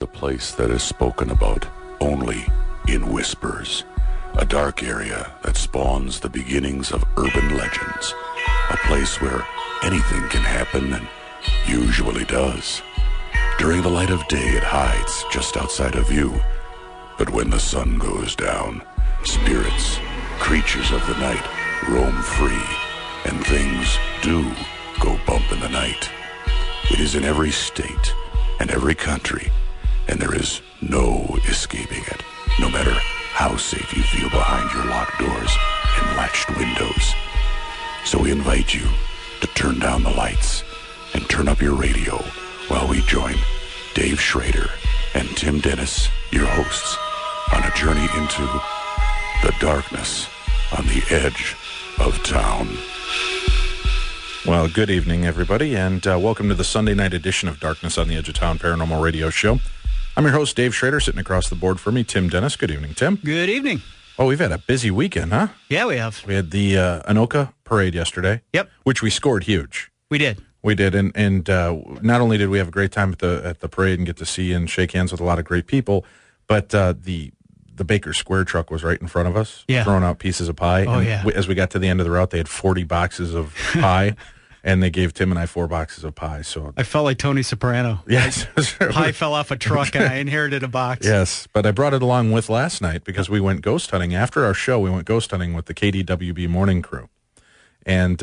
The place that is spoken about only in whispers. A dark area that spawns the beginnings of urban legends. A place where anything can happen and usually does. During the light of day, it hides just outside of view. But when the sun goes down, spirits, creatures of the night, roam free, and things do go bump in the night. It is in every state and every country, and there is no escaping it, no matter how safe you feel behind your locked doors and latched windows. So we invite you to turn down the lights and turn up your radio while we join Dave Schrader and Tim Dennis, your hosts, on a journey into the darkness on the edge of town. Well, good evening, everybody, and welcome to the Sunday night edition of Darkness on the Edge of Town Paranormal Radio Show. I'm your host, Dave Schrader, sitting across the board for me, Tim Dennis. Good evening, Tim. Good evening. Oh, we've had a busy weekend, huh? Yeah, we have. We had the Anoka parade yesterday. Yep. Which we scored huge. We did. We did, and not only did we have a great time at the parade and get to see and shake hands with a lot of great people, but the Baker Square truck was right in front of us, throwing out pieces of pie. Oh, and yeah. As we got to the end of the route, they had 40 boxes of pie, and they gave Tim and I 4 boxes of pie. So I felt like Tony Soprano. Yes. Pie fell off a truck, and I inherited a box. Yes, but I brought it along with last night because we went ghost hunting. After our show, we went ghost hunting with the KDWB morning crew. And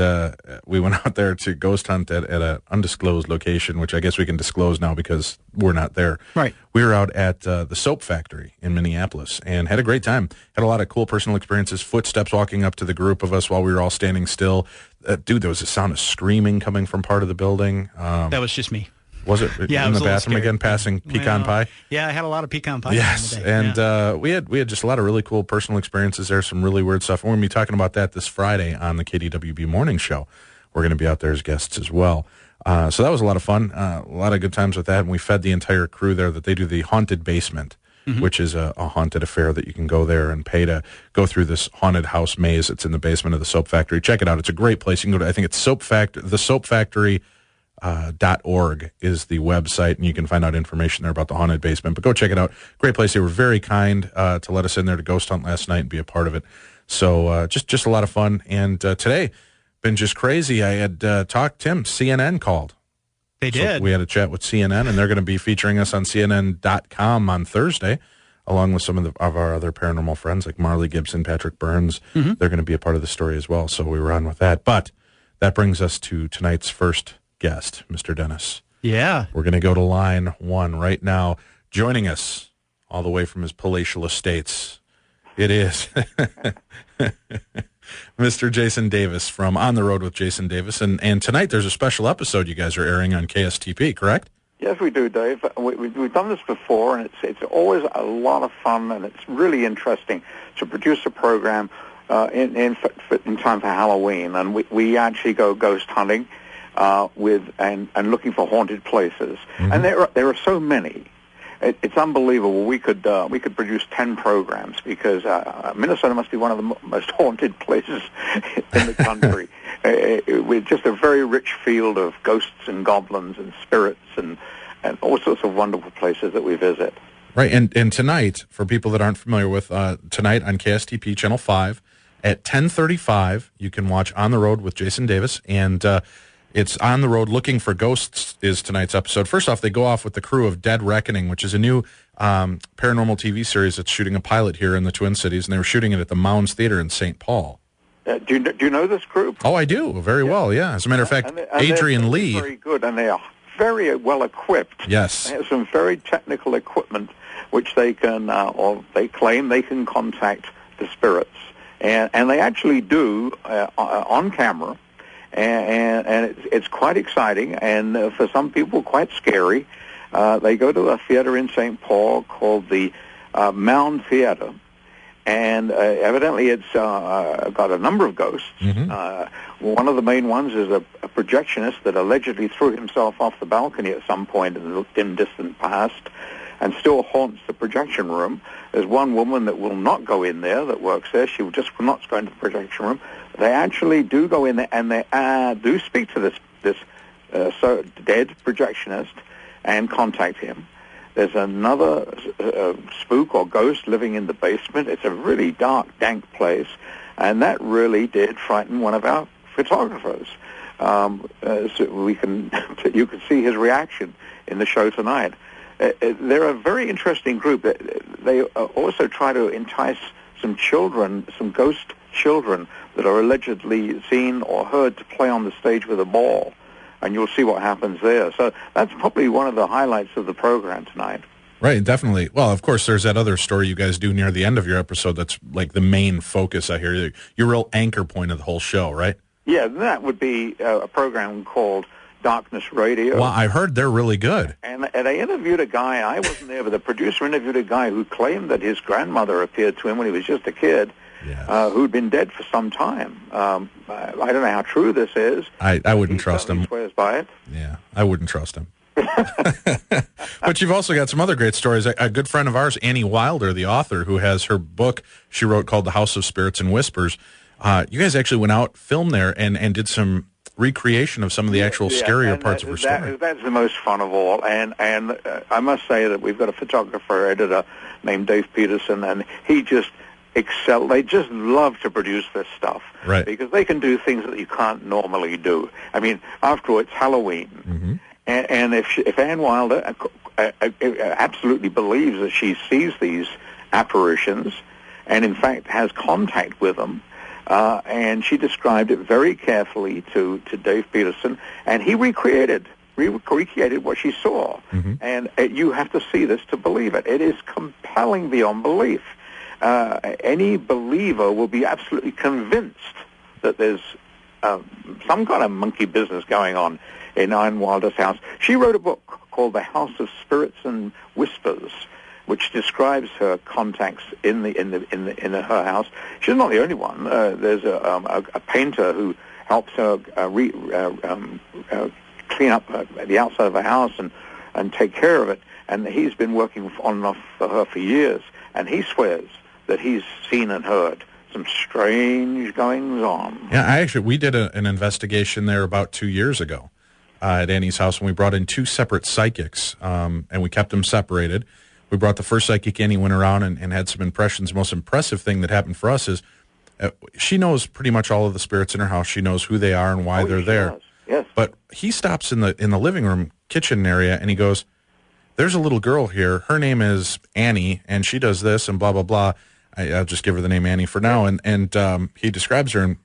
we went out there to ghost hunt at an undisclosed location, which I guess we can disclose now because we're not there. Right. We were out at the soap factory in Minneapolis and had a great time. Had a lot of cool personal experiences, footsteps walking up to the group of us while we were all standing still. Dude, there was a sound of screaming coming from part of the building. That was just me. Was it? Yeah, in it was the a little bathroom scary. again, passing pecan pie? Yeah, I had a lot of pecan pie. Yes, back in the day. and Yeah. we had just a lot of really cool personal experiences there, some really weird stuff. We're going to be talking about that this Friday on the KDWB Morning Show. We're going to be out there as guests as well. So that was a lot of fun, a lot of good times with that, and we fed the entire crew there that they do the Haunted Basement, which is a haunted affair that you can go there and pay to go through this haunted house maze that's in the basement of the soap factory. Check it out. It's a great place. You can go to, I think it's the Soap Factory. .org is the website, and you can find out information there about the haunted basement. But go check it out. Great place. They were very kind to let us in there to ghost hunt last night and be a part of it. So just a lot of fun. And today, been just crazy. I had talked, Tim, CNN called. They did. So we had a chat with CNN, and they're going to be featuring us on CNN.com on Thursday, along with some of our other paranormal friends like Marley Gibson, Patrick Burns. They're going to be a part of the story as well. So we were on with that. But that brings us to tonight's first guest, Mr. Dennis. Yeah. We're going to go to line 1 right now. Joining us all the way from his palatial estates, it is Mr. Jason Davis from On the Road with Jason Davis. And tonight there's a special episode you guys are airing on KSTP, correct? Yes, we do, Dave. We've done this before, and it's always a lot of fun, and it's really interesting to produce a program in time for Halloween. And we actually go ghost hunting and looking for haunted places, and there are so many. It's unbelievable. We could produce 10 programs because Minnesota must be one of the most haunted places in the country, with just a very rich field of ghosts and goblins and spirits and all sorts of wonderful places that we visit. Right, and tonight, for people that aren't familiar with, tonight on KSTP Channel 5 at 10:35, you can watch On the Road with Jason Davis, and it's On the Road Looking for Ghosts is tonight's episode. First off, they go off with the crew of Dead Reckoning, which is a new paranormal TV series that's shooting a pilot here in the Twin Cities, and they were shooting it at the Mounds Theater in St. Paul. Do you know this group? Oh, I do. Very well, yeah. As a matter of fact, Adrian Lee. Very good, and they are very well equipped. Yes. They have some very technical equipment which they can, or they claim they can contact the spirits. And they actually do on camera. And it's quite exciting, and for some people, quite scary. They go to a theater in St. Paul called the Mound Theater, and evidently it's got a number of ghosts. One of the main ones is a projectionist that allegedly threw himself off the balcony at some point in the dim, distant past and still haunts the projection room. There's one woman that will not go in there, that works there. She just will not go into the projection room. They actually do go in there, and they do speak to this dead projectionist and contact him. There's another spook or ghost living in the basement. It's a really dark, dank place, and that really did frighten one of our photographers. So you can see his reaction in the show tonight. They're a very interesting group. They also try to entice some children, some ghost children that are allegedly seen or heard to play on the stage with a ball, and you'll see what happens there. So that's probably one of the highlights of the program tonight. Right, definitely. Well, of course, there's that other story you guys do near the end of your episode that's like the main focus, I hear. Your real anchor point of the whole show, right? Yeah, that would be a program called Darkness Radio. Well, I heard they're really good. And I interviewed a guy, I wasn't there, but the producer interviewed a guy who claimed that his grandmother appeared to him when he was just a kid, who'd been dead for some time. I don't know how true this is. I wouldn't trust him. He swears by it. Yeah, I wouldn't trust him. But you've also got some other great stories. A good friend of ours, Annie Wilder, the author, who has her book she wrote called The House of Spirits and Whispers. You guys actually went out, filmed there, and did some recreation of some of the actual scarier parts of her story. That's the most fun of all, and I must say that we've got a photographer editor named Dave Peterson, and he just excel. They just love to produce this stuff, right? Because they can do things that you can't normally do. I mean, after all, it's Halloween, and if Ann Wilder absolutely believes that she sees these apparitions, and in fact has contact with them. And she described it very carefully to Dave Peterson, and he recreated what she saw. And you have to see this to believe it. It is compelling beyond belief. Any believer will be absolutely convinced that there's some kind of monkey business going on in Ann Wilder's house. She wrote a book called The House of Spirits and Whispers, which describes her contacts in her house. She's not the only one. There's a painter who helps her clean up the outside of her house and take care of it. And he's been working on and off for her for years. And he swears that he's seen and heard some strange goings on. Yeah, we did an investigation there about 2 years ago at Annie's house, and we brought in two separate psychics, and we kept them separated. We brought the first psychic in. He went around and had some impressions. The most impressive thing that happened for us is she knows pretty much all of the spirits in her house. She knows who they are and why they're there. Does. Yes. But he stops in the living room, kitchen area, and he goes, "There's a little girl here. Her name is Annie, and she does this and blah, blah, blah." I'll just give her the name Annie for now. And he describes her, and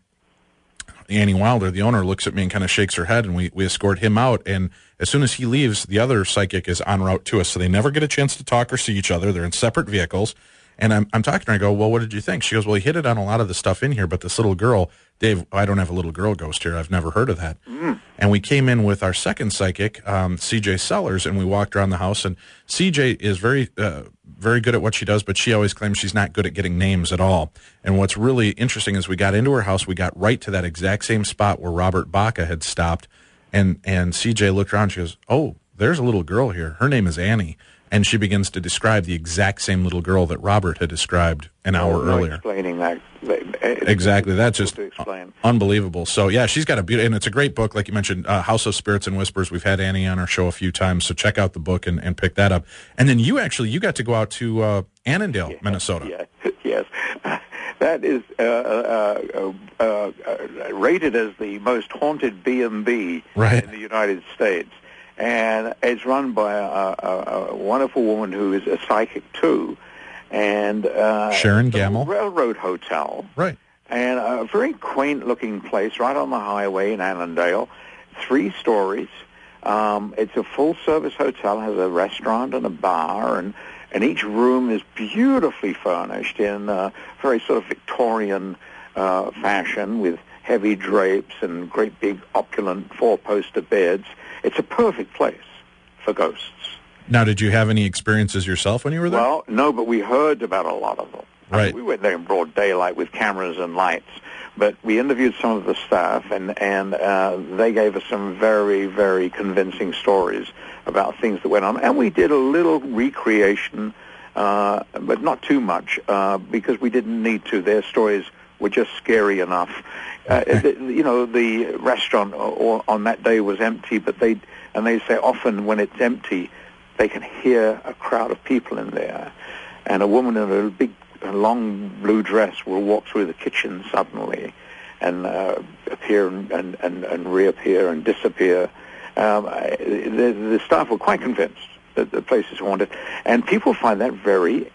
Annie Wilder, the owner, looks at me and kind of shakes her head, and we escort him out. And as soon as he leaves, the other psychic is en route to us, so they never get a chance to talk or see each other. They're in separate vehicles. And I'm talking to her, I go, "Well, what did you think?" She goes, "Well, he hit it on a lot of the stuff in here, but this little girl, Dave, I don't have a little girl ghost here. I've never heard of that." And we came in with our second psychic, CJ Sellers, and we walked around the house. And CJ is very good at what she does, but she always claims she's not good at getting names at all. And what's really interesting is we got into her house, we got right to that exact same spot where Robert Baca had stopped, and CJ looked around, she goes, "Oh, there's a little girl here. Her name is Annie." And she begins to describe the exact same little girl that Robert had described an hour earlier. Explaining that. Exactly. That's just explain. Unbelievable. So, yeah, she's got a beautiful, and it's a great book, like you mentioned, House of Spirits and Whispers. We've had Annie on our show a few times, so check out the book and pick that up. And then you got to go out to Annandale, Minnesota. Yes. That is rated as the most haunted B&B in the United States. And it's run by a wonderful woman who is a psychic, too. And Sharon Gamble. Railroad Hotel. Right. And a very quaint-looking place right on the highway in Annandale. 3 stories. It's a full-service hotel, has a restaurant and a bar, and each room is beautifully furnished in very sort of Victorian fashion with heavy drapes and great big opulent 4-poster beds. It's a perfect place for ghosts. Now, did you have any experiences yourself when you were there? Well, no, but we heard about a lot of them. Right. I mean, we went there in broad daylight with cameras and lights, but we interviewed some of the staff, and they gave us some very, very convincing stories about things that went on. And we did a little recreation, but not too much, because we didn't need to. Their stories were just scary enough. The restaurant on that day was empty, but they say often when it's empty, they can hear a crowd of people in there, and a woman in a big, long blue dress will walk through the kitchen suddenly, and appear and reappear and disappear. The staff were quite convinced that the place is haunted, and people find that very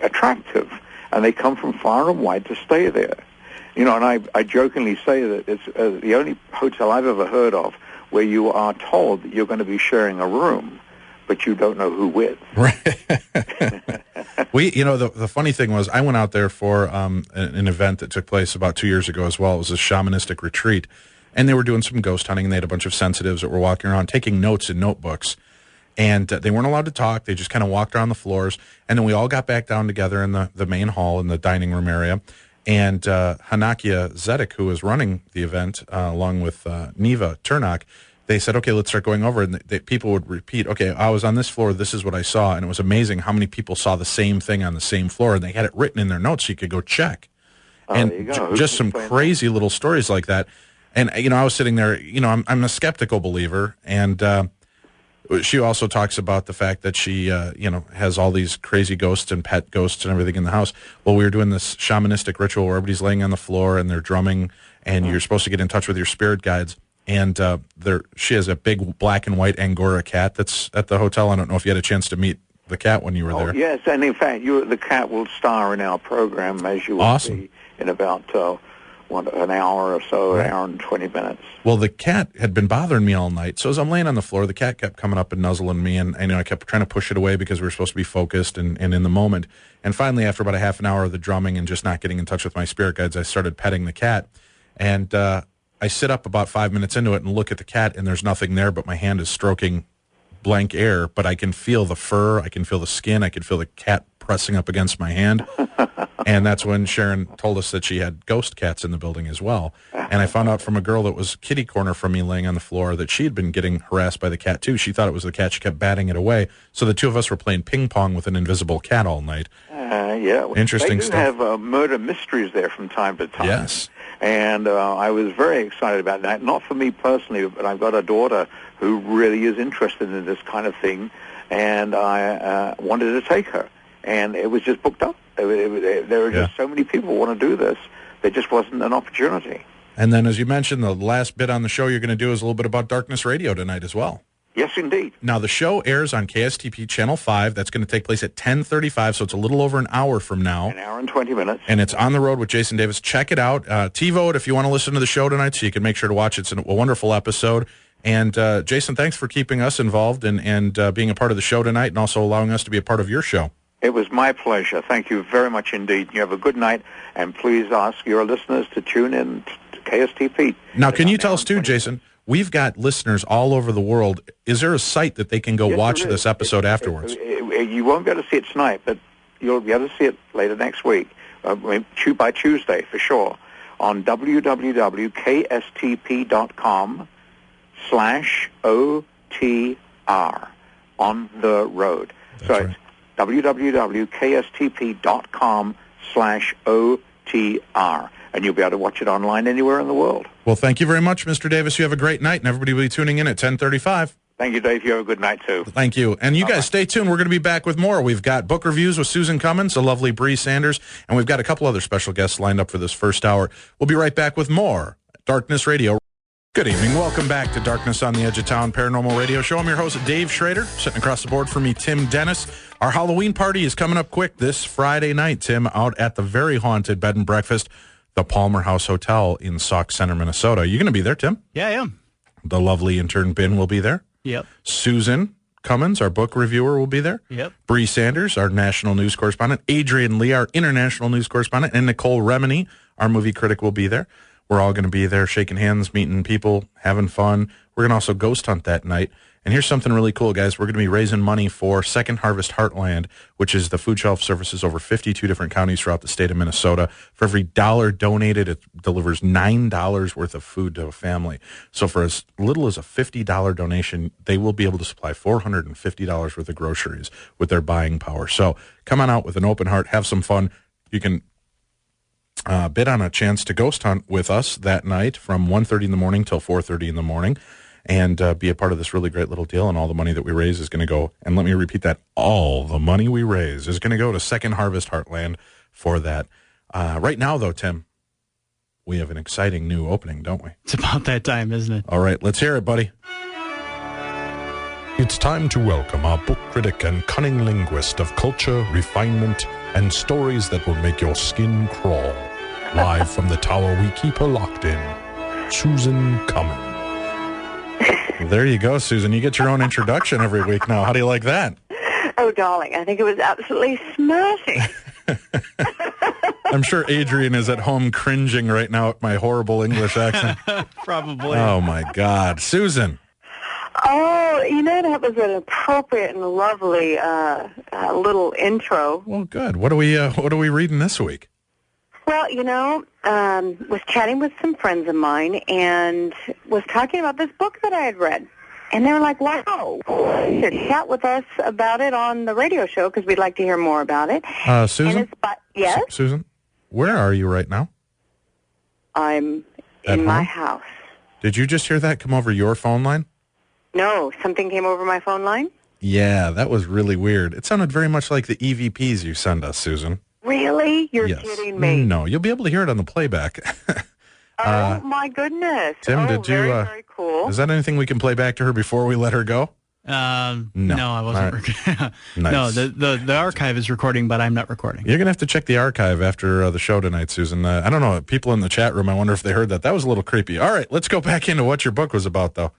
attractive, and they come from far and wide to stay there. You know, and I jokingly say that it's the only hotel I've ever heard of where you are told that you're going to be sharing a room, but you don't know who with. Right. The funny thing was, I went out there for an event that took place about 2 years ago as well. It was a shamanistic retreat, and they were doing some ghost hunting, and they had a bunch of sensitives that were walking around taking notes in notebooks. And they weren't allowed to talk. They just kind of walked around the floors. And then we all got back down together in the main hall in the dining room area. And Hanakia Zedek, who was running the event, along with Neva Turnock, they said, okay, let's start going over. And people would repeat, okay, I was on this floor. This is what I saw. And it was amazing how many people saw the same thing on the same floor. And they had it written in their notes so you could go check. And just some crazy little stories like that. And, I was sitting there, I'm a skeptical believer. And she also talks about the fact that she, has all these crazy ghosts and pet ghosts and everything in the house. Well, we were doing this shamanistic ritual where everybody's laying on the floor and they're drumming, and you're supposed to get in touch with your spirit guides. And she has a big black and white Angora cat that's at the hotel. I don't know if you had a chance to meet the cat when you were there. Yes, and in fact, the cat will star in our program, as you will see in about an hour or so, an hour and 20 minutes. Well, the cat had been bothering me all night. So as I'm laying on the floor, the cat kept coming up and nuzzling me, and I kept trying to push it away because we were supposed to be focused and in the moment. And finally, after about a half an hour of the drumming and just not getting in touch with my spirit guides, I started petting the cat. And I sit up about 5 minutes into it and look at the cat, and there's nothing there, but my hand is stroking blank air. But I can feel the fur, I can feel the skin, I can feel the cat pressing up against my hand. And that's when Sharon told us that she had ghost cats in the building as well. And I found out from a girl that was kitty corner from me laying on the floor that she had been getting harassed by the cat too. She thought it was the cat. She kept batting it away. So the two of us were playing ping pong with an invisible cat all night. Yeah. Interesting stuff. They do have murder mysteries there from time to time. Yes. And I was very excited about that. Not for me personally, but I've got a daughter who really is interested in this kind of thing, and I wanted to take her. And it was just booked up. There were just so many people who want to do this. There just wasn't an opportunity. And then, as you mentioned, the last bit on the show you're going to do is a little bit about Darkness Radio tonight as well. Yes, indeed. Now, the show airs on KSTP Channel 5. That's going to take place at 10:35, so it's a little over an hour from now. An hour and 20 minutes. And it's On the Road with Jason Davis. Check it out. TiVo it if you want to listen to the show tonight, so you can make sure to watch it. It's a wonderful episode. And, Jason, thanks for keeping us involved and being a part of the show tonight and also allowing us to be a part of your show. It was my pleasure. Thank you very much indeed. You have a good night, and please ask your listeners to tune in to KSTP. Now, can you tell us, too, Jason, we've got listeners all over the world. Is there a site that they can go watch this episode afterwards? You won't be able to see it tonight, but you'll be able to see it later next week, by Tuesday for sure, on www.kstp.com/OTR, On the Road. That's right. It's www.kstp.com/OTR, and you'll be able to watch it online anywhere in the world. Well, thank you very much, Mr. Davis. You have a great night, and everybody will be tuning in at 10:35. Thank you, Dave. You have a good night, too. Thank you. And you guys stay tuned. We're going to be back with more. We've got book reviews with Susan Cummins, the lovely Bree Sanders, and we've got a couple other special guests lined up for this first hour. We'll be right back with more Darkness Radio. Good evening. Welcome back to Darkness on the Edge of Town Paranormal Radio Show. I'm your host, Dave Schrader. Sitting across the board for me, Tim Dennis. Our Halloween party is coming up quick this Friday night, Tim, out at the very haunted bed and breakfast, the Palmer House Hotel in Sauk Center, Minnesota. Are you going to be there, Tim? Yeah, I am. The lovely intern Ben will be there. Yep. Susan Cummins, our book reviewer, will be there. Yep. Bree Sanders, our national news correspondent. Adrian Lee, our international news correspondent. And Nicole Remini, our movie critic, will be there. We're all going to be there shaking hands, meeting people, having fun. We're going to also ghost hunt that night. And here's something really cool, guys. We're going to be raising money for Second Harvest Heartland, which is the food shelf services over 52 different counties throughout the state of Minnesota. For every $1 donated, it delivers $9 worth of food to a family. So for as little as a $50 donation, they will be able to supply $450 worth of groceries with their buying power. So come on out with an open heart, have some fun. You can bid on a chance to ghost hunt with us that night from 1:30 in the morning till 4:30 in the morning. and be a part of this really great little deal. And all the money that we raise is going to go, and let me repeat that, all the money we raise is going to go to Second Harvest Heartland for that. Right now, though, Tim, we have an exciting new opening, don't we? It's about that time, isn't it? All right, let's hear it, buddy. It's time to welcome our book critic and cunning linguist of culture, refinement, and stories that will make your skin crawl. Live from the tower we keep her locked in, Susan Cummins. There you go, Susan. You get your own introduction every week now. How do you like that? Oh, darling, I think it was absolutely smashing. I'm sure Adrian is at home cringing right now at my horrible English accent. Probably. Oh, my God. Susan. Oh, that was an appropriate and lovely little intro. Well, good. What are we reading this week? Well, was chatting with some friends of mine and was talking about this book that I had read. And they were like, wow, you should chat with us about it on the radio show because we'd like to hear more about it. Susan? Yes? Susan, where are you right now? I'm At in my home? house. Did you just hear that come over your phone line? No, something came over my phone line? Yeah, that was really weird. It sounded very much like the EVPs you send us, Susan. Really? You're Yes. kidding me. No, you'll be able to hear it on the playback. Oh, my goodness. Tim, did you... very cool. Is that anything we can play back to her before we let her go? No, I wasn't. Nice. No, the archive is recording, but I'm not recording. You're going to have to check the archive after the show tonight, Susan. I don't know. People in the chat room, I wonder if they heard that. That was a little creepy. All right, let's go back into what your book was about, though.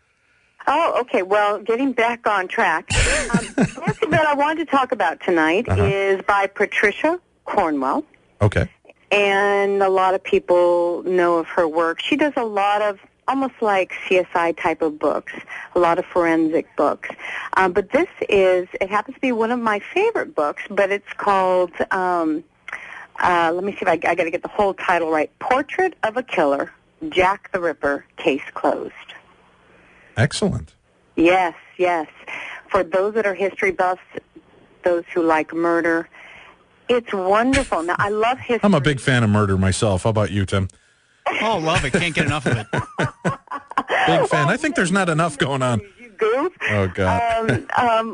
Oh, okay. Well, getting back on track. The book that I wanted to talk about tonight is by Patricia, Cornwall. Okay. And a lot of people know of her work. She does a lot of almost like CSI type of books, a lot of forensic books. But it happens to be one of my favorite books, but it's called, let me see if I got to get the whole title right, Portrait of a Killer, Jack the Ripper, Case Closed. Excellent. Yes, yes. For those that are history buffs, those who like murder, it's wonderful. Now, I love history. I'm a big fan of murder myself. How about you, Tim? Oh, love it. Can't get enough of it. Big fan. I think there's not enough going on. You goof. Oh, God.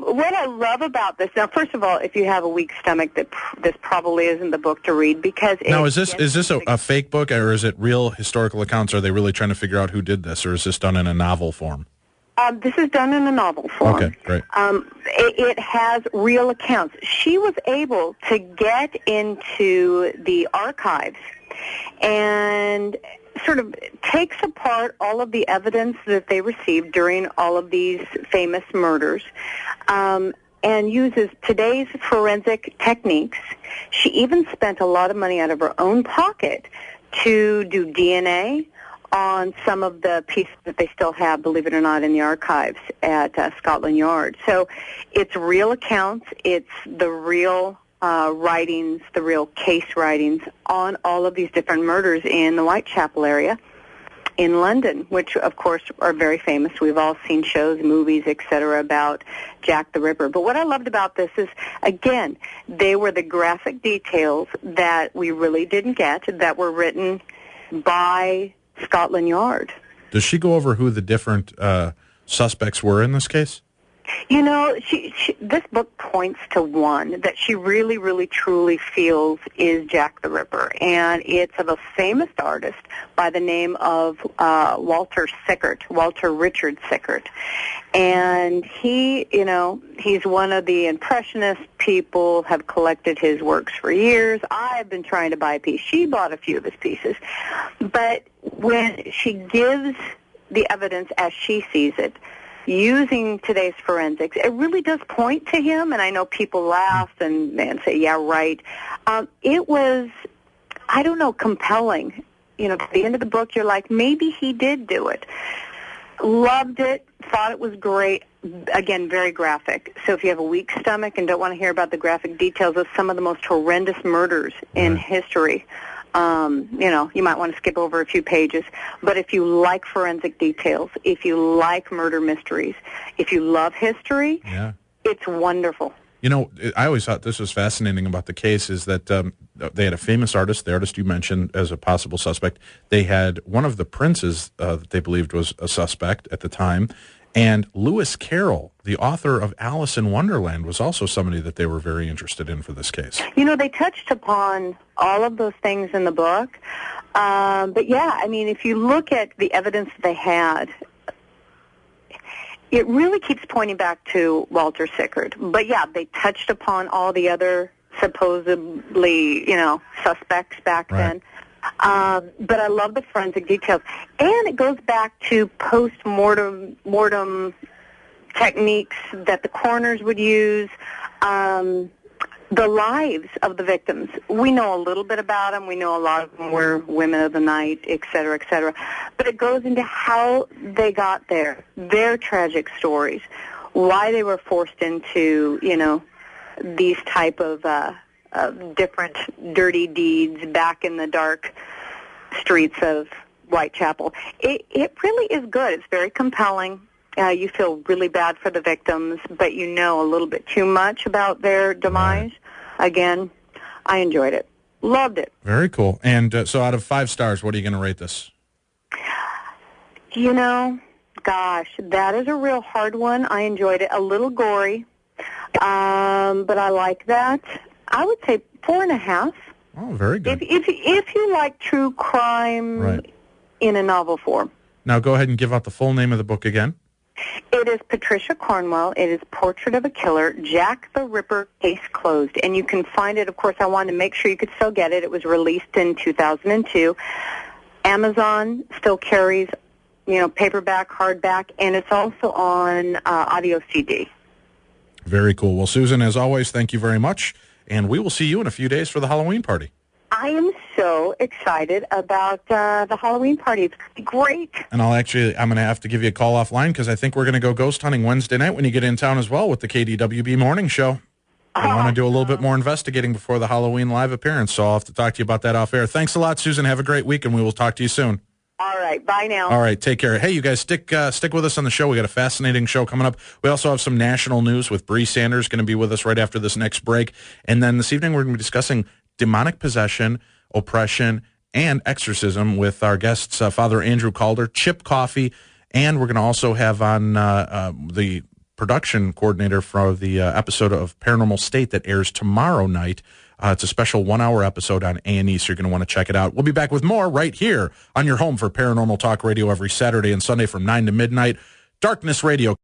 What I love about this, now, first of all, if you have a weak stomach, this probably isn't the book to read because... Now, is this a fake book, or is it real historical accounts? Are they really trying to figure out who did this, or is this done in a novel form? This is done in a novel form. Okay, great. It has real accounts. She was able to get into the archives and sort of takes apart all of the evidence that they received during all of these famous murders and uses today's forensic techniques. She even spent a lot of money out of her own pocket to do DNA on some of the pieces that they still have, believe it or not, in the archives at Scotland Yard. So it's real accounts, it's the real writings, the real case writings on all of these different murders in the Whitechapel area in London, which, of course, are very famous. We've all seen shows, movies, etc., about Jack the Ripper. But what I loved about this is, again, they were the graphic details that we really didn't get that were written by Scotland Yard. Does she go over who the different suspects were in this case? You know, this book points to one that she really, really, truly feels is Jack the Ripper, and it's of a famous artist by the name of Walter Richard Sickert. And he, he's one of the Impressionist people, have collected his works for years. I've been trying to buy a piece. She bought a few of his pieces. But when she gives the evidence as she sees it, using today's forensics, it really does point to him, and I know people laugh and say, yeah, right. It was, I don't know, compelling. At the end of the book, you're like, maybe he did do it. Loved it, thought it was great. Again, very graphic. So if you have a weak stomach and don't want to hear about the graphic details of some of the most horrendous murders in history, you might want to skip over a few pages. But if you like forensic details, if you like murder mysteries, if you love history, it's wonderful. You know, I always thought this was fascinating about the case is that they had a famous artist, the artist you mentioned, as a possible suspect. They had one of the princes that they believed was a suspect at the time. And Lewis Carroll, the author of Alice in Wonderland, was also somebody that they were very interested in for this case. You know, they touched upon all of those things in the book. But, yeah, I mean, if you look at the evidence they had, it really keeps pointing back to Walter Sickert. But, yeah, they touched upon all the other supposedly, suspects back then. But I love the forensic details. And it goes back to post-mortem techniques that the coroners would use, the lives of the victims. We know a little bit about them. We know a lot of them were women of the night, et cetera, et cetera. But it goes into how they got there, their tragic stories, why they were forced into, these type of different dirty deeds back in the dark streets of Whitechapel. It really is good. It's very compelling. You feel really bad for the victims, but you know a little bit too much about their demise. Right. Again, I enjoyed it. Loved it. Very cool. And so out of 5 stars, what are you going to rate this? Gosh, that is a real hard one. I enjoyed it. A little gory, but I like that. I would say 4.5. Oh, very good. If you like true crime in a novel form. Now go ahead and give out the full name of the book again. It is Patricia Cornwall. It is Portrait of a Killer, Jack the Ripper, Case Closed. And you can find it, of course, I wanted to make sure you could still get it. It was released in 2002. Amazon still carries, paperback, hardback, and it's also on audio CD. Very cool. Well, Susan, as always, thank you very much. And we will see you in a few days for the Halloween party. I am so excited about the Halloween party. It's going to be great. And I'm going to have to give you a call offline because I think we're going to go ghost hunting Wednesday night when you get in town as well with the KDWB morning show. I want to do a little bit more investigating before the Halloween live appearance, so I'll have to talk to you about that off air. Thanks a lot, Susan. Have a great week, and we will talk to you soon. All right. Bye now. All right. Take care. Hey, you guys, stick with us on the show. We got a fascinating show coming up. We also have some national news with Bree Sanders going to be with us right after this next break. And then this evening, we're going to be discussing demonic possession, oppression, and exorcism with our guests, Father Andrew Calder, Chip Coffey, and we're going to also have on the production coordinator for the episode of Paranormal State that airs tomorrow night. It's a special 1-hour episode on A&E, so you're going to want to check it out. We'll be back with more right here on your home for Paranormal Talk Radio every Saturday and Sunday from 9 to midnight. Darkness Radio.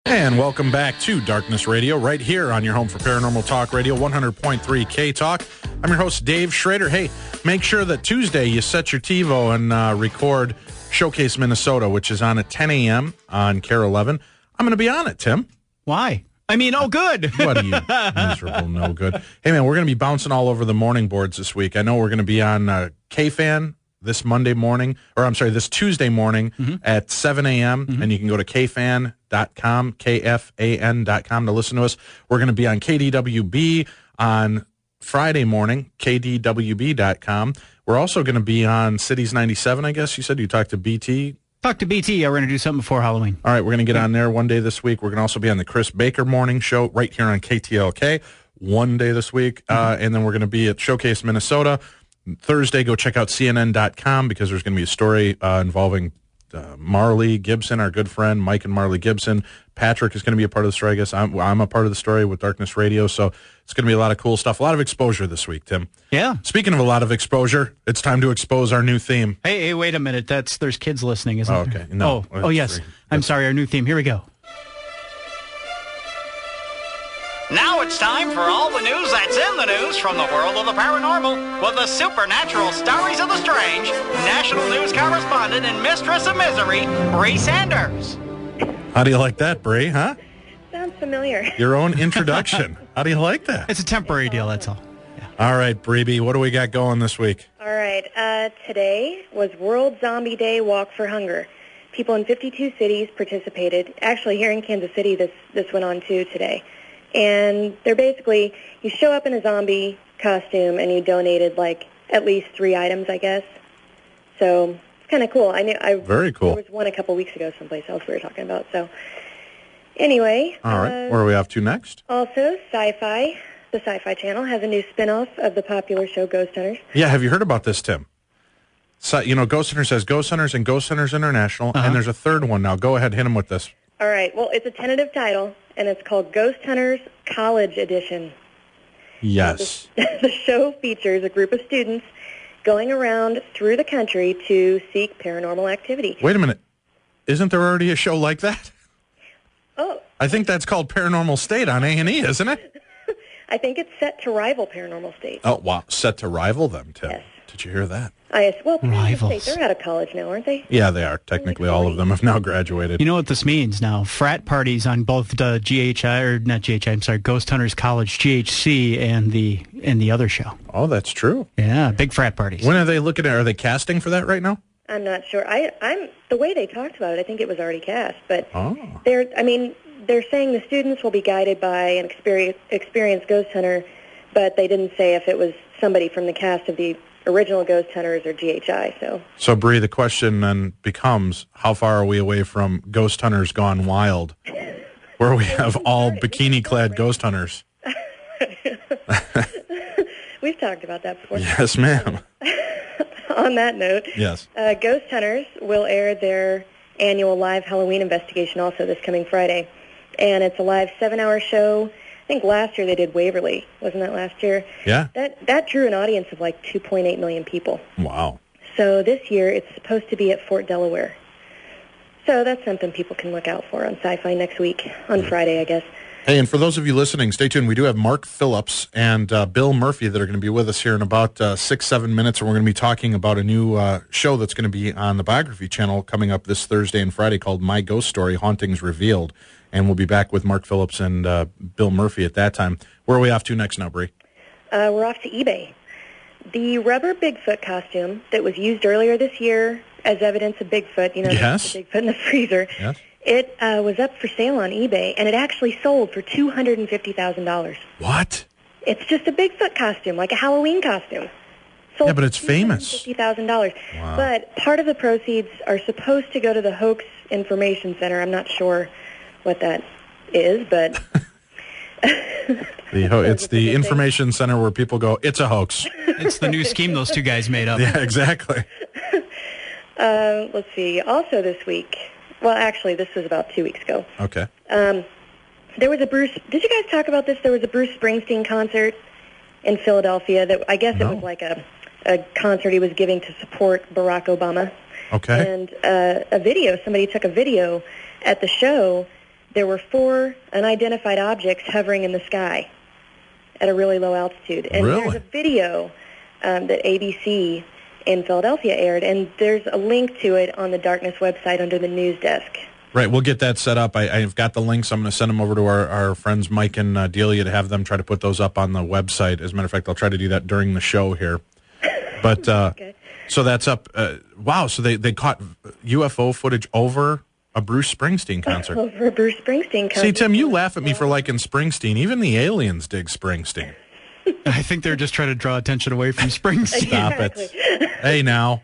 And welcome back to Darkness Radio right here on your home for Paranormal Talk Radio, 100.3 K-Talk. I'm your host, Dave Schrader. Hey, make sure that Tuesday you set your TiVo and record Showcase Minnesota, which is on at 10 a.m. on KARE 11. I'm going to be on it, Tim. Why? I mean, oh, good. What are you, miserable, no good. Hey, man, we're going to be bouncing all over the morning boards this week. I know we're going to be on KFan this this Tuesday morning at 7 a.m., and you can go to kfan.com, KFAN.com to listen to us. We're going to be on KDWB on Friday morning, KDWB.com. We're also going to be on Cities 97, I guess. You said you talked to BT. Talk to BT. We're going to do something before Halloween. All right, we're going to get on there one day this week. We're going to also be on the Chris Baker Morning Show right here on KTLK one day this week. And then we're going to be at Showcase Minnesota. Thursday, go check out CNN.com because there's going to be a story involving Marley Gibson, our good friend, Mike and Marley Gibson. Patrick is going to be a part of the story, I guess. I'm a part of the story with Darkness Radio, so it's going to be a lot of cool stuff. A lot of exposure this week, Tim. Yeah. Speaking of a lot of exposure, it's time to expose our new theme. Hey, wait a minute. There's kids listening, isn't there? Okay. No. Oh, yes. I'm sorry, our new theme. Here we go. Now it's time for all the news that's in the news from the world of the paranormal with the supernatural stories of the strange, national news correspondent and mistress of misery, Bree Sanders. How do you like that, Bree, huh? Sounds familiar. Your own introduction. How do you like that? It's a temporary deal, that's all. Yeah. All right, Bree B, what do we got going this week? All right. Today was World Zombie Day Walk for Hunger. People in 52 cities participated. Actually, here in Kansas City, this went on too today. And they're basically, you show up in a zombie costume and you donated at least 3 items, I guess. So it's kind of cool. Very cool. There was one a couple weeks ago someplace else we were talking about. So Anyway. All right. Where are we off to next? Also, Sci-Fi. The Sci-Fi Channel has a new spin-off of the popular show Ghost Hunters. Yeah, have you heard about this, Tim? So, Ghost Hunters has Ghost Hunters and Ghost Hunters International, and there's a third one now. Go ahead, hit him with this. All right. Well, it's a tentative title, and it's called Ghost Hunters College Edition. Yes. The show features a group of students going around through the country to seek paranormal activity. Wait a minute. Isn't there already a show like that? Oh. I think that's called Paranormal State on A&E, isn't it? I think it's set to rival Paranormal State. Oh, wow. Set to rival them, Tim. Yes. Did you hear that? Well, Rivals. State, they're out of college now, aren't they? Yeah, they are. Technically, all of them have now graduated. You know what this means now? Frat parties on both the Ghost Hunters College, GHC, and the other show. Oh, that's true. Yeah, big frat parties. When are they looking at? Are they casting for that right now? I'm not sure. I'm the way they talked about it, I think it was already cast. But Oh. they're saying the students will be guided by an experienced ghost hunter, but they didn't say if it was somebody from the cast of the original Ghost Hunters or GHI. So, Bree, the question then becomes, how far are we away from Ghost Hunters Gone Wild, where we have all bikini-clad ghost hunters? We've talked about that before. Yes, ma'am. On that note, yes. Ghost Hunters will air their annual live Halloween investigation also this coming Friday. And it's a live 7-hour show. I think last year they did Waverly. Wasn't that last year? Yeah. That drew an audience of like 2.8 million people. Wow. So this year it's supposed to be at Fort Delaware. So that's something people can look out for on Sci-Fi next week, on Friday, I guess. Hey, and for those of you listening, stay tuned. We do have Mark Phillips and Bill Murphy that are going to be with us here in about 6-7 minutes, and we're going to be talking about a new show that's going to be on the Biography Channel coming up this Thursday and Friday called My Ghost Story, Hauntings Revealed. And we'll be back with Mark Phillips and Bill Murphy at that time. Where are we off to next now, Bree? We're off to eBay. The rubber Bigfoot costume that was used earlier this year as evidence of Bigfoot, yes. the Bigfoot in the freezer, yes. It was up for sale on eBay, and it actually sold for $250,000. What? It's just a Bigfoot costume, like a Halloween costume. Sold but it's famous. $250,000. Wow. But part of the proceeds are supposed to go to the Hoax Information Center. I'm not sure what that is, but... It's the information center where people go, it's a hoax. It's the new scheme those two guys made up. Yeah, exactly. Let's see. Also this week... Well, actually, this was about 2 weeks ago. Okay. There was a Bruce... Did you guys talk about this? There was a Bruce Springsteen concert in Philadelphia that I guess it was like a concert he was giving to support Barack Obama. Okay. And somebody took a video at the show. There were 4 unidentified objects hovering in the sky at a really low altitude. And really? There's a video that ABC in Philadelphia aired, and there's a link to it on the Darkness website under the news desk. Right, we'll get that set up. I've got the links. I'm going to send them over to our friends Mike and Delia to have them try to put those up on the website. As a matter of fact, I'll try to do that during the show here. But okay. So that's up. Wow, so they caught UFO footage over a Bruce Springsteen concert. Over a Bruce Springsteen concert. See, Tim, you laugh at me for liking Springsteen. Even the aliens dig Springsteen. I think they're just trying to draw attention away from Springsteen. Stop it. Hey, now.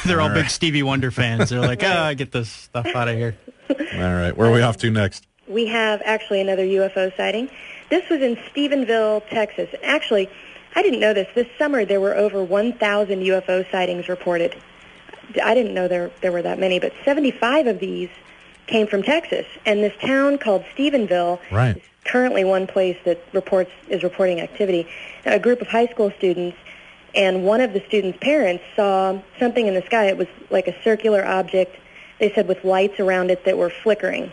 They're all big Stevie Wonder fans. They're like, get this stuff out of here. All right. Where are we off to next? We have actually another UFO sighting. This was in Stephenville, Texas. Actually, I didn't know this. This summer there were over 1,000 UFO sightings reported. I didn't know there were that many, but 75 of these came from Texas. And this town called Stephenville right. is currently one place that is reporting activity. A group of high school students, and one of the students' parents saw something in the sky. It was like a circular object, they said, with lights around it that were flickering.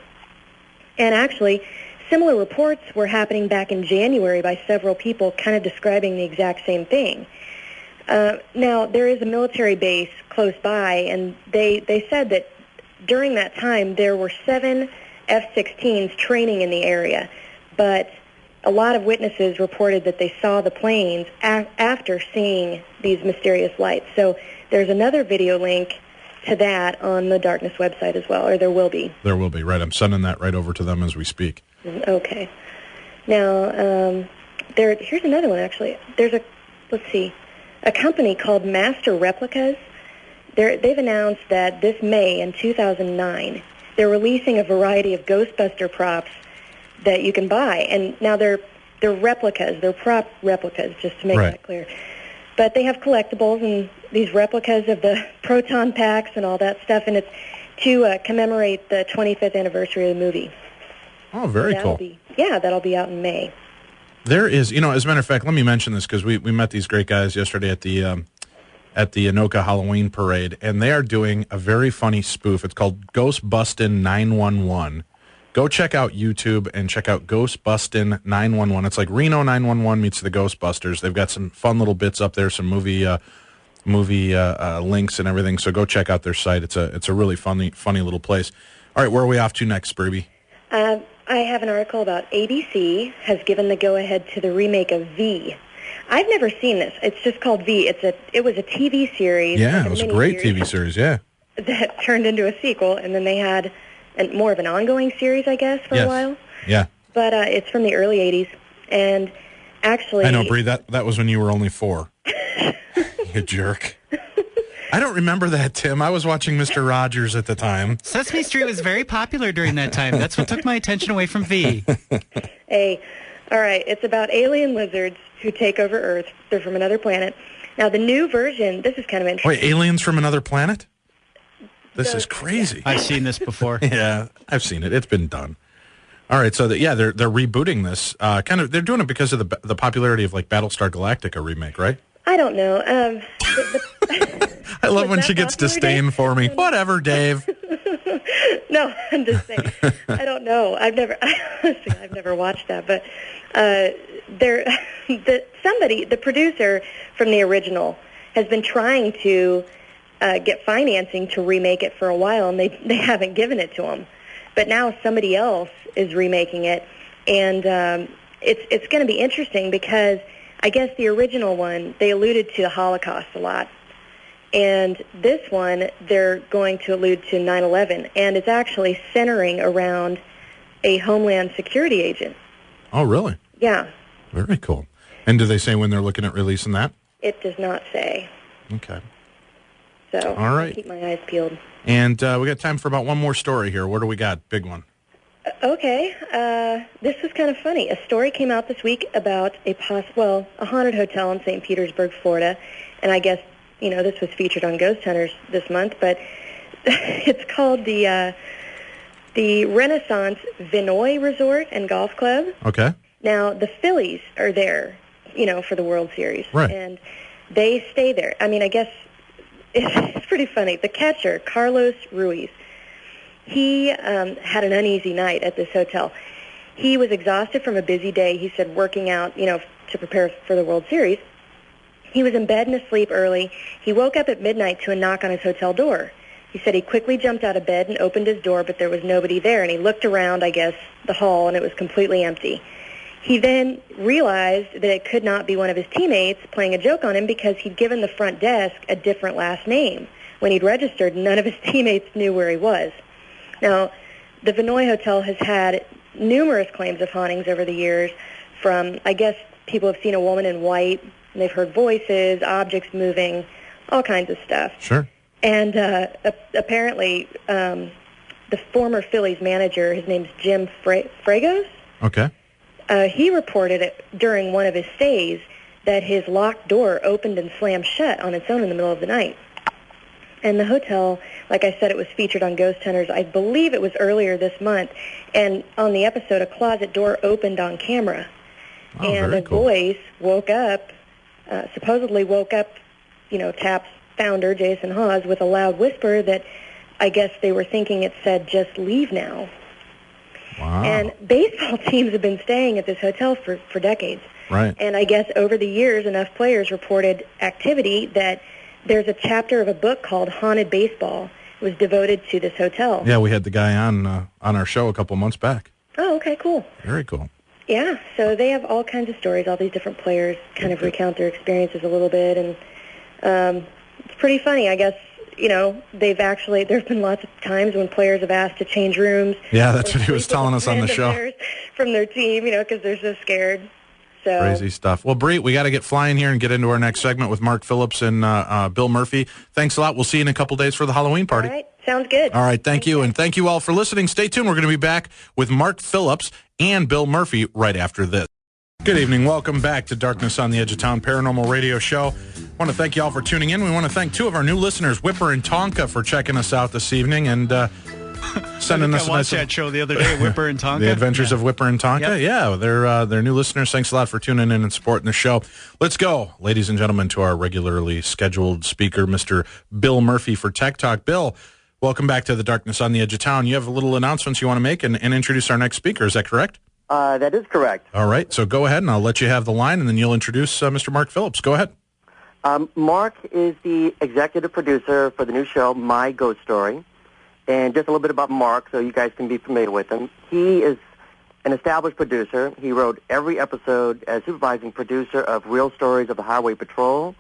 And actually, similar reports were happening back in January by several people kind of describing the exact same thing. Now, there is a military base close by, and they said that during that time there were 7 F-16s training in the area, but a lot of witnesses reported that they saw the planes after seeing these mysterious lights. So there's another video link to that on the Darkness website as well, or there will be. There will be, right. I'm sending that right over to them as we speak. Okay. Now, here's another one, actually. There's a company called Master Replicas. They've announced that this May in 2009, they're releasing a variety of Ghostbuster props that you can buy. And now they're replicas. They're prop replicas, just to make that clear. But they have collectibles and these replicas of the proton packs and all that stuff, and it's to commemorate the 25th anniversary of the movie. Oh, very cool. That'll be out in May. There is, as a matter of fact, let me mention this because we met these great guys yesterday at the Anoka Halloween Parade, and they are doing a very funny spoof. It's called Ghostbustin' 911. Go check out YouTube and check out Ghostbustin' 911. It's like Reno 911 meets the Ghostbusters. They've got some fun little bits up there, some movie links and everything. So go check out their site. It's a really funny little place. All right, where are we off to next, Bree? I have an article about ABC has given the go-ahead to the remake of V. I've never seen this. It's just called V. It was a TV series. Yeah, it was a great TV series, yeah. That turned into a sequel, and then they had more of an ongoing series, I guess, for a while. Yeah. But it's from the early 80s, and actually... I know, Bree, that was when you were only 4. You jerk. I don't remember that, Tim. I was watching Mr. Rogers at the time. Sesame Street was very popular during that time. That's what took my attention away from V. Hey, all right, it's about alien lizards who take over Earth. They're from another planet. Now, the new version, this is kind of interesting. Wait, aliens from another planet? This is crazy. I've seen this before. Yeah, I've seen it. It's been done. All right, so they're rebooting this. They're doing it because of the popularity of like Battlestar Galactica remake, right? I don't know. I love when she gets disdain for me. Whatever, Dave. No, I'm just saying. I don't know. I've never watched that, but the producer from the original has been trying to get financing to remake it for a while, and they haven't given it to him. But now somebody else is remaking it, and it's going to be interesting because I guess the original one, they alluded to the Holocaust a lot. And this one, they're going to allude to 9/11, and it's actually centering around a Homeland Security agent. Oh, really? Yeah. Very cool. And do they say when they're looking at releasing that? It does not say. Okay. So all right. I'll keep my eyes peeled. And we got time for about one more story here. What do we got? Big one. Okay. This was kind of funny. A story came out this week about a haunted hotel in St. Petersburg, Florida, and I guess this was featured on Ghost Hunters this month, but it's called the Renaissance Vinoy Resort and Golf Club. Okay. Now, the Phillies are there, for the World Series. Right. And they stay there. I mean, I guess it's pretty funny. The catcher, Carlos Ruiz, he had an uneasy night at this hotel. He was exhausted from a busy day, he said, working out, to prepare for the World Series. He was in bed and asleep early. He woke up at midnight to a knock on his hotel door. He said he quickly jumped out of bed and opened his door, but there was nobody there. And he looked around, I guess, the hall, and it was completely empty. He then realized that it could not be one of his teammates playing a joke on him because he'd given the front desk a different last name. When he'd registered, none of his teammates knew where he was. Now, the Vinoy Hotel has had numerous claims of hauntings over the years from, I guess, people have seen a woman in white, and they've heard voices, objects moving, all kinds of stuff. Sure. And apparently, the former Phillies manager, his name's Jim Fragos. Okay. He reported it during one of his stays that his locked door opened and slammed shut on its own in the middle of the night. And the hotel, like I said, it was featured on Ghost Hunters. I believe it was earlier this month. And on the episode, a closet door opened on camera. Oh, and very a cool. voice supposedly woke up, TAP's founder, Jason Hawes, with a loud whisper that I guess they were thinking it said, "Just leave now." Wow. And baseball teams have been staying at this hotel for decades. Right. And I guess over the years, enough players reported activity that there's a chapter of a book called Haunted Baseball. It was devoted to this hotel. Yeah, we had the guy on our show a couple months back. Oh, okay, cool. Very cool. Yeah, so they have all kinds of stories. All these different players kind of recount their experiences a little bit, and it's pretty funny. I guess, there's been lots of times when players have asked to change rooms. Yeah, that's what he was telling us on the show. From their team, because they're so scared. So crazy stuff. Well, Bree, we got to get flying here and get into our next segment with Mark Phillips and Bill Murphy. Thanks a lot. We'll see you in a couple days for the Halloween party. All right. Sounds good. All right, thank you, and thank you all for listening. Stay tuned. We're going to be back with Mark Phillips and Bill Murphy right after this. Good evening. Welcome back to Darkness on the Edge of Town Paranormal Radio Show. I want to thank you all for tuning in. We want to thank two of our new listeners, Whipper and Tonka, for checking us out this evening and sending us I watched that show the other day, Whipper and Tonka. The Adventures of Whipper and Tonka. Yep. Yeah, they're new listeners. Thanks a lot for tuning in and supporting the show. Let's go, ladies and gentlemen, to our regularly scheduled speaker, Mr. Bill Murphy for Tech Talk. Bill, welcome back to the Darkness on the Edge of Town. You have a little announcements you want to make and introduce our next speaker. Is that correct? That is correct. All right, so go ahead, and I'll let you have the line, and then you'll introduce Mr. Mark Phillips. Go ahead. Mark is the executive producer for the new show, My Ghost Story. And just a little bit about Mark so you guys can be familiar with him. He is an established producer. He wrote every episode as supervising producer of Real Stories of the Highway Patrol.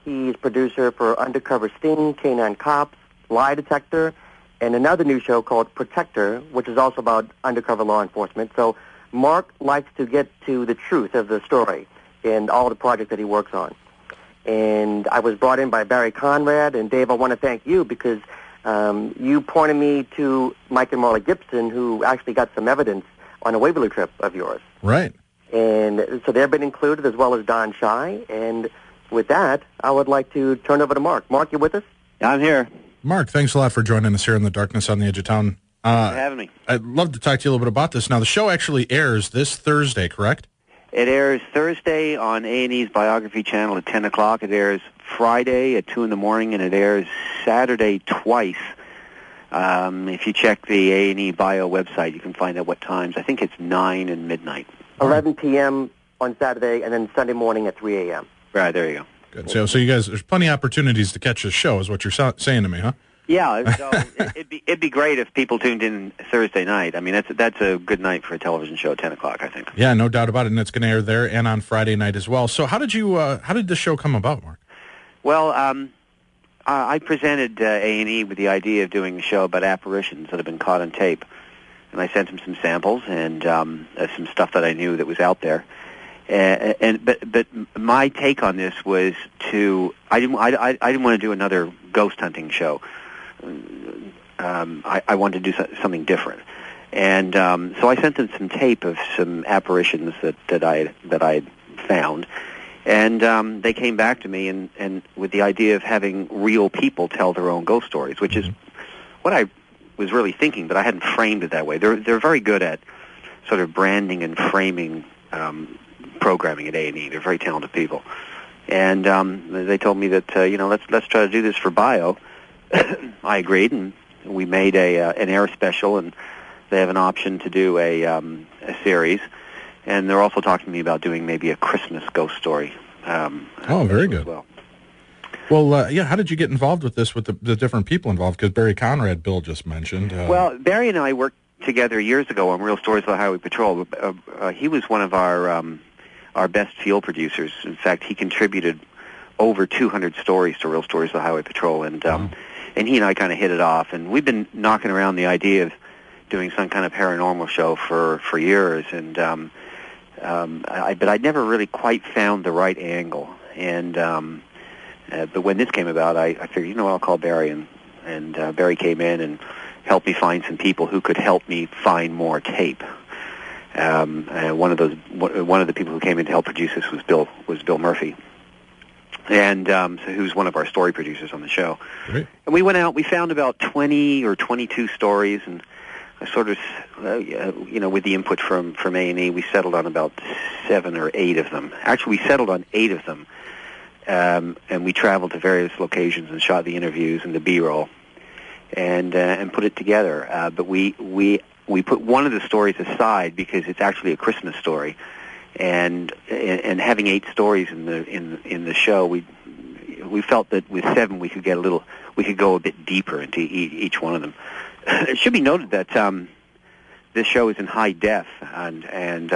He's producer for Undercover Sting, Canine Cops, Lie Detector, and another new show called Protector, which is also about undercover law enforcement. So Mark likes to get to the truth of the story in all the projects that he works on. And I was brought in by Barry Conrad, and Dave, I want to thank you because you pointed me to Mike and Marla Gibson, who actually got some evidence on a Waverly trip of yours. Right. And so they've been included, as well as Don Shy. And with that, I would like to turn over to Mark. Mark, you with us? I'm here. Mark, thanks a lot for joining us here in the Darkness on the Edge of Town. Thanks for having me. I'd love to talk to you a little bit about this. Now, the show actually airs this Thursday, correct? It airs Thursday on A&E's Biography Channel at 10 o'clock. It airs Friday at 2 in the morning, and it airs Saturday twice. If you check the A&E Bio website, you can find out what times. I think it's 9 and midnight. 11 p.m. on Saturday, and then Sunday morning at 3 a.m. Right, there you go. Good. So you guys, there's plenty of opportunities to catch this show, is what you're saying to me, huh? Yeah, so it'd be great if people tuned in Thursday night. I mean, that's a good night for a television show at 10 o'clock, I think. Yeah, no doubt about it, and it's going to air there and on Friday night as well. So how did the show come about, Mark? Well, I presented A&E with the idea of doing a show about apparitions that have been caught on tape, and I sent them some samples and some stuff that I knew that was out there. But my take on this was I didn't want to do another ghost hunting show. I wanted to do something different, and so I sent them some tape of some apparitions that I found, and they came back to me and with the idea of having real people tell their own ghost stories, which is what I was really thinking, but I hadn't framed it that way. They're very good at sort of branding and framing programming at A&E. They're very talented people, and they told me that let's try to do this for Bio. I agreed, and we made an air special, and they have an option to do a series, and they're also talking to me about doing maybe a Christmas ghost story. Very good. Well, how did you get involved with this, with the different people involved? Because Barry Conrad, Bill just mentioned. Well, Barry and I worked together years ago on Real Stories of the Highway Patrol. He was one of our best field producers. In fact, he contributed over 200 stories to Real Stories of the Highway Patrol, and he and I kind of hit it off. And we've been knocking around the idea of doing some kind of paranormal show for years, and but I'd never really quite found the right angle. And but when this came about, I figured, I'll call Barry, and Barry came in and helped me find some people who could help me find more tape. One of the people who came in to help produce this was Bill Murphy, and who's one of our story producers on the show. Great. And we went out. We found about 20 or 22 stories, and I sort of, with the input from A&E, we settled on about 7 or 8 of them. Actually, we settled on 8 of them, and we traveled to various locations and shot the interviews and the B-roll, and put it together. But we put one of the stories aside because it's actually a Christmas story, and having 8 stories in the show, we felt that with 7 we could go a bit deeper into each one of them. It should be noted that this show is in high def, and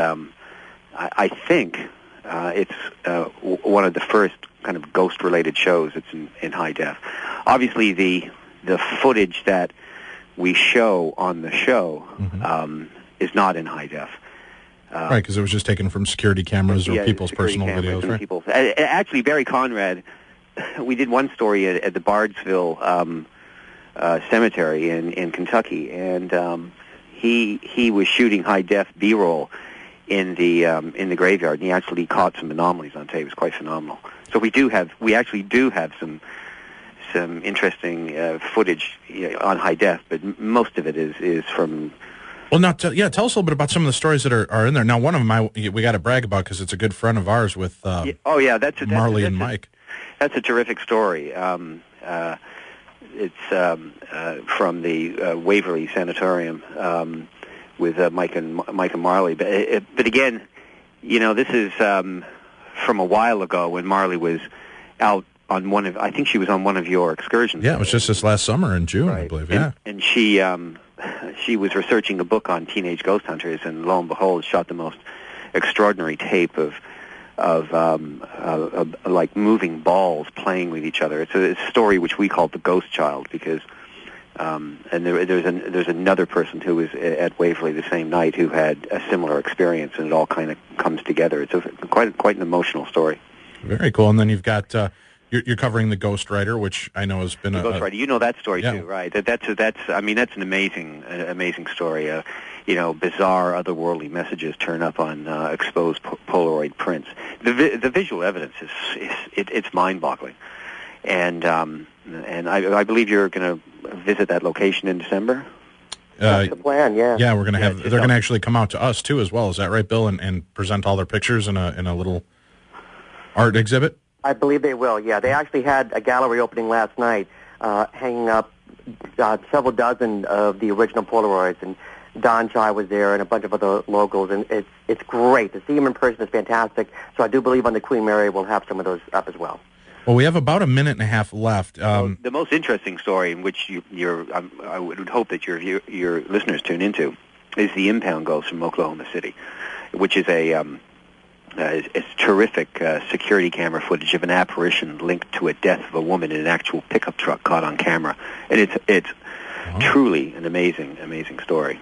I think it's one of the first kind of ghost-related shows that's in high def. Obviously, the footage that we show on the show is not in high def. Right, because it was just taken from security cameras or people's personal videos, right? Actually, Barry Conrad, we did one story at the Bardesville cemetery in Kentucky, and he was shooting high-def B-roll in the graveyard, and he actually caught some anomalies on tape. It was quite phenomenal. So we actually do have some interesting footage on high def, but most of it is from. Well, now, tell us a little bit about some of the stories that are in there. Now, one of them we got to brag about because it's a good friend of ours with that's Marley and Mike. That's a terrific story. It's from the Waverly Sanatorium with Mike and Marley. But again, this is from a while ago when Marley was out on I think she was on one of your excursions. Yeah, it was just this last summer in June, right. I believe. Yeah, and she was researching a book on teenage ghost hunters, and lo and behold, shot the most extraordinary tape of like moving balls playing with each other. It's a story which we call the Ghost Child because, and there's another person who was at Waverly the same night who had a similar experience, and it all kind of comes together. It's quite an emotional story. Very cool. And then you've got you're covering the Ghost Rider, which I know has been the Ghost Rider. You know that story yeah. too, right? That's an amazing story. Bizarre otherworldly messages turn up on exposed Polaroid prints. The visual evidence it's mind-boggling, and I believe you're going to visit that location in December. That's the plan. Yeah. Yeah, we're going to have. They're going to actually come out to us too, as well. Is that right, Bill? And present all their pictures in a little art exhibit. I believe they will. Yeah, they actually had a gallery opening last night, hanging up several dozen of the original Polaroids, and Don Chai was there, and a bunch of other locals, and it's great to see him in person. Is fantastic. So I do believe on the Queen Mary we'll have some of those up as well. Well, we have about a minute and a half left. The most interesting story, in which I would hope that your listeners tune into, is the impound ghost from Oklahoma City, which is it's terrific security camera footage of an apparition linked to a death of a woman in an actual pickup truck caught on camera, and it's truly an amazing story.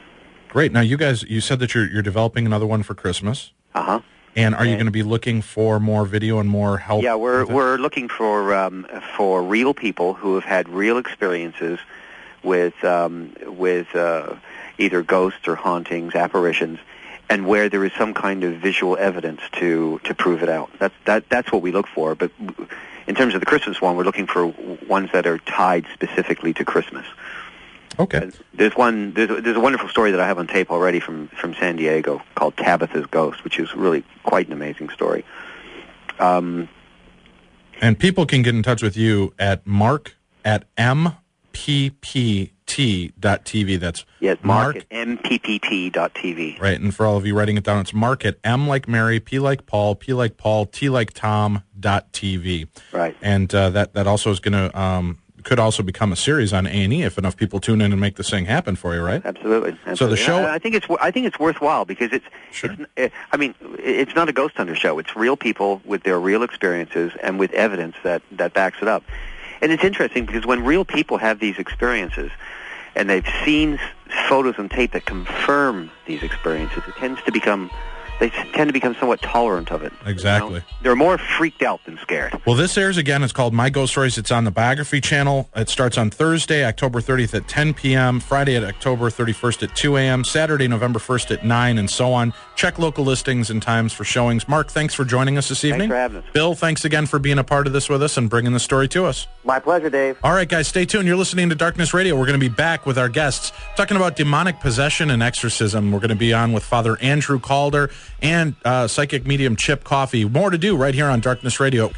Great. Now, you said that you're developing another one for Christmas. Uh-huh. And are you going to be looking for more video and more help? Yeah, we're looking for real people who have had real experiences with either ghosts or hauntings, apparitions, and where there is some kind of visual evidence to prove it out. That's what we look for. But in terms of the Christmas one, we're looking for ones that are tied specifically to Christmas. Okay. There's a wonderful story that I have on tape already from San Diego called Tabitha's Ghost, which is really quite an amazing story. And people can get in touch with you at mark@mppt.tv. That's Mark at mppt.tv. Right, and for all of you writing it down, it's Mark at M like Mary, P like Paul, P like Paul, T like Tom.tv. Right. And that also is going to could also become a series on A&E if enough people tune in and make this thing happen for you, right? Absolutely. So the show, I think it's worthwhile because it's not a ghost hunter show. It's real people with their real experiences and with evidence that backs it up. And it's interesting because when real people have these experiences and they've seen photos and tape that confirm these experiences, they tend to become somewhat tolerant of it. Exactly. They're more freaked out than scared. Well, this airs again. It's called My Ghost Stories. It's on the Biography channel. It starts on Thursday, October 30th at 10 p.m., Friday at October 31st at 2 a.m., Saturday, November 1st at 9, and so on. Check local listings and times for showings. Mark, thanks for joining us this evening. Thanks for having us. Bill, thanks again for being a part of this with us and bringing the story to us. My pleasure, Dave. All right, guys, stay tuned. You're listening to Darkness Radio. We're going to be back with our guests talking about demonic possession and exorcism. We're going to be on with Father Andrew Calder and psychic medium Chip Coffey. More to do right here on Darkness Radio.